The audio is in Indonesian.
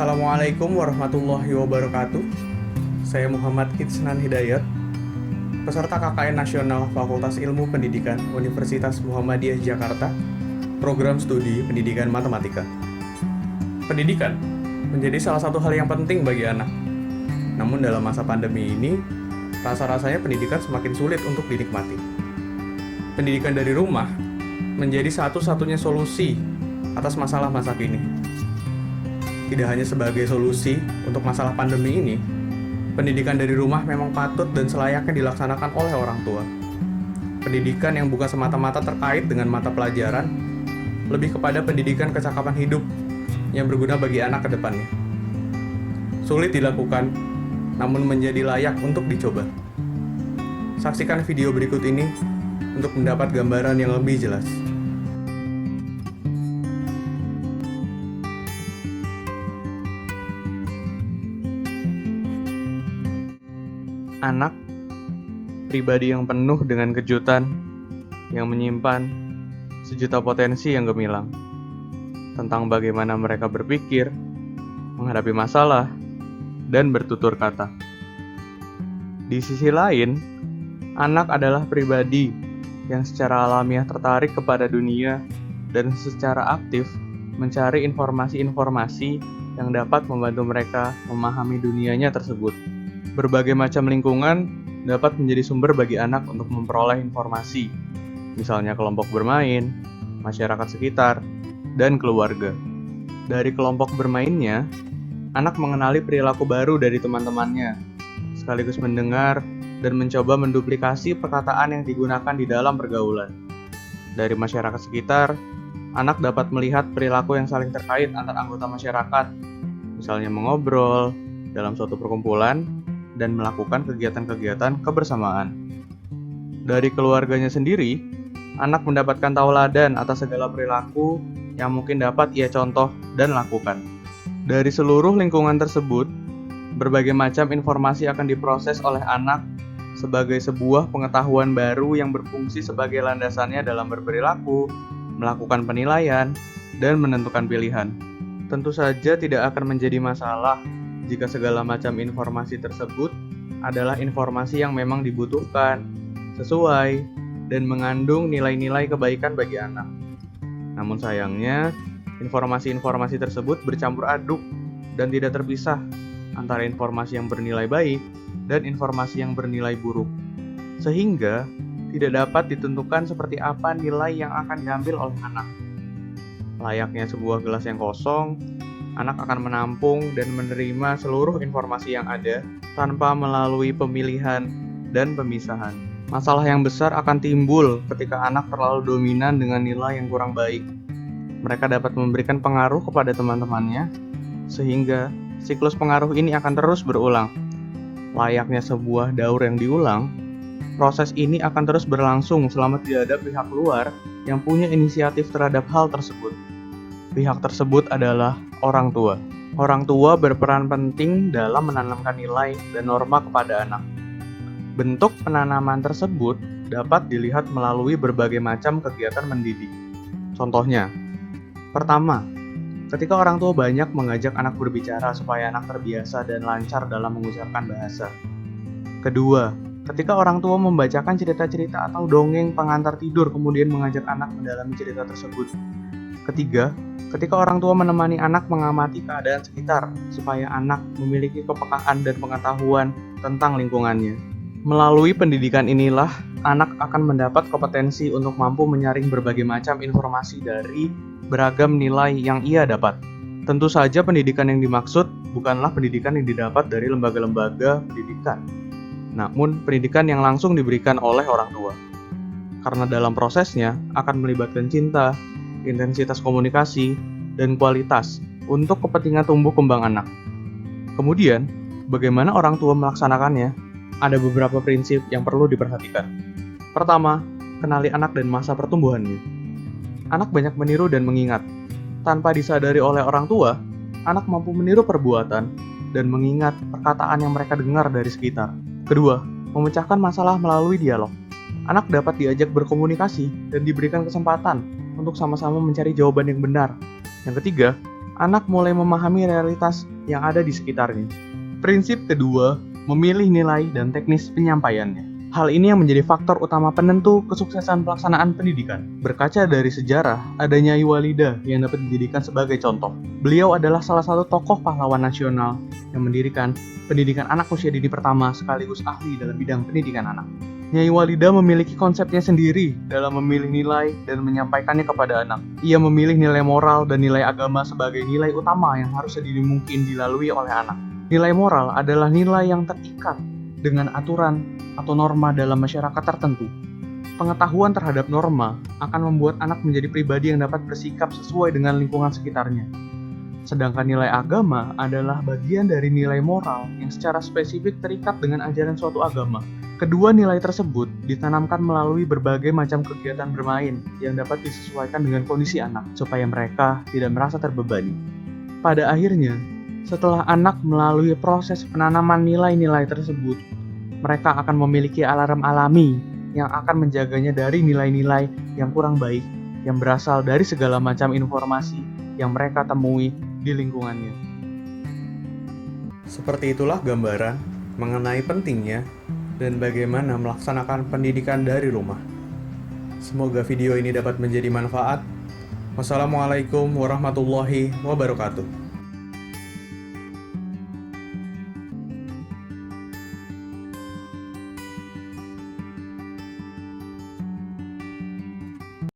Assalamualaikum warahmatullahi wabarakatuh. Saya Muhammad Hitsnan Hidayat, peserta KKN Nasional Fakultas Ilmu Pendidikan Universitas Muhammadiyah Jakarta, Program Studi Pendidikan Matematika. Pendidikan menjadi salah satu hal yang penting bagi anak. Namun dalam masa pandemi ini, rasa-rasanya pendidikan semakin sulit untuk dinikmati. Pendidikan dari rumah menjadi satu-satunya solusi atas masalah masa kini. Tidak hanya sebagai solusi untuk masalah pandemi ini, pendidikan dari rumah memang patut dan selayaknya dilaksanakan oleh orang tua. Pendidikan yang bukan semata-mata terkait dengan mata pelajaran, lebih kepada pendidikan kecakapan hidup yang berguna bagi anak ke depannya. Sulit dilakukan, namun menjadi layak untuk dicoba. Saksikan video berikut ini untuk mendapat gambaran yang lebih jelas. Anak, pribadi yang penuh dengan kejutan, yang menyimpan sejuta potensi yang gemilang, tentang bagaimana mereka berpikir, menghadapi masalah, dan bertutur kata. Di sisi lain, anak adalah pribadi yang secara alamiah tertarik kepada dunia dan secara aktif mencari informasi-informasi yang dapat membantu mereka memahami dunianya tersebut. Berbagai macam lingkungan dapat menjadi sumber bagi anak untuk memperoleh informasi, misalnya kelompok bermain, masyarakat sekitar, dan keluarga. Dari kelompok bermainnya, anak mengenali perilaku baru dari teman-temannya, sekaligus mendengar dan mencoba menduplikasi perkataan yang digunakan di dalam pergaulan. Dari masyarakat sekitar, anak dapat melihat perilaku yang saling terkait antar anggota masyarakat, misalnya mengobrol dalam suatu perkumpulan, dan melakukan kegiatan-kegiatan kebersamaan. Dari keluarganya sendiri, anak mendapatkan tauladan atas segala perilaku yang mungkin dapat ia contoh dan lakukan. Dari seluruh lingkungan tersebut, berbagai macam informasi akan diproses oleh anak sebagai sebuah pengetahuan baru yang berfungsi sebagai landasannya dalam berperilaku, melakukan penilaian, dan menentukan pilihan. Tentu saja tidak akan menjadi masalah jika segala macam informasi tersebut adalah informasi yang memang dibutuhkan, sesuai, dan mengandung nilai-nilai kebaikan bagi anak. Namun sayangnya, informasi-informasi tersebut bercampur aduk dan tidak terpisah antara informasi yang bernilai baik dan informasi yang bernilai buruk, sehingga tidak dapat ditentukan seperti apa nilai yang akan diambil oleh anak. Layaknya sebuah gelas yang kosong, anak akan menampung dan menerima seluruh informasi yang ada tanpa melalui pemilihan dan pemisahan. Masalah yang besar akan timbul ketika anak terlalu dominan dengan nilai yang kurang baik. Mereka dapat memberikan pengaruh kepada teman-temannya, sehingga siklus pengaruh ini akan terus berulang. Layaknya sebuah daur yang diulang, proses ini akan terus berlangsung selama tidak ada pihak luar yang punya inisiatif terhadap hal tersebut. Pihak tersebut adalah orang tua. Orang tua berperan penting dalam menanamkan nilai dan norma kepada anak. Bentuk penanaman tersebut dapat dilihat melalui berbagai macam kegiatan mendidik. Contohnya, pertama, ketika orang tua banyak mengajak anak berbicara supaya anak terbiasa dan lancar dalam mengucapkan bahasa. Kedua, ketika orang tua membacakan cerita-cerita atau dongeng pengantar tidur kemudian mengajak anak mendalami cerita tersebut. Ketiga, ketika orang tua menemani anak mengamati keadaan sekitar supaya anak memiliki kepekaan dan pengetahuan tentang lingkungannya. Melalui pendidikan inilah, anak akan mendapat kompetensi untuk mampu menyaring berbagai macam informasi dari beragam nilai yang ia dapat. Tentu saja pendidikan yang dimaksud bukanlah pendidikan yang didapat dari lembaga-lembaga pendidikan, namun pendidikan yang langsung diberikan oleh orang tua. Karena dalam prosesnya akan melibatkan cinta, intensitas komunikasi, dan kualitas untuk kepentingan tumbuh kembang anak. Kemudian, bagaimana orang tua melaksanakannya? Ada beberapa prinsip yang perlu diperhatikan. Pertama, kenali anak dan masa pertumbuhannya. Anak banyak meniru dan mengingat. Tanpa disadari oleh orang tua, anak mampu meniru perbuatan dan mengingat perkataan yang mereka dengar dari sekitar. Kedua, memecahkan masalah melalui dialog. Anak dapat diajak berkomunikasi dan diberikan kesempatan untuk sama-sama mencari jawaban yang benar. Yang ketiga, anak mulai memahami realitas yang ada di sekitarnya. Prinsip kedua, memilih nilai dan teknis penyampaiannya. Hal ini yang menjadi faktor utama penentu kesuksesan pelaksanaan pendidikan. Berkaca dari sejarah, ada Nyai Walida yang dapat dijadikan sebagai contoh. Beliau adalah salah satu tokoh pahlawan nasional yang mendirikan pendidikan anak usia dini pertama sekaligus ahli dalam bidang pendidikan anak. Nyai Walida memiliki konsepnya sendiri dalam memilih nilai dan menyampaikannya kepada anak. Ia memilih nilai moral dan nilai agama sebagai nilai utama yang harus sedini mungkin dilalui oleh anak. Nilai moral adalah nilai yang terikat dengan aturan atau norma dalam masyarakat tertentu. Pengetahuan terhadap norma akan membuat anak menjadi pribadi yang dapat bersikap sesuai dengan lingkungan sekitarnya. Sedangkan nilai agama adalah bagian dari nilai moral yang secara spesifik terikat dengan ajaran suatu agama. Kedua nilai tersebut ditanamkan melalui berbagai macam kegiatan bermain yang dapat disesuaikan dengan kondisi anak, supaya mereka tidak merasa terbebani. Pada akhirnya, setelah anak melalui proses penanaman nilai-nilai tersebut, mereka akan memiliki alarm alami yang akan menjaganya dari nilai-nilai yang kurang baik yang berasal dari segala macam informasi yang mereka temui di lingkungannya. Seperti itulah gambaran mengenai pentingnya dan bagaimana melaksanakan pendidikan dari rumah. Semoga video ini dapat menjadi manfaat. Wassalamualaikum warahmatullahi wabarakatuh.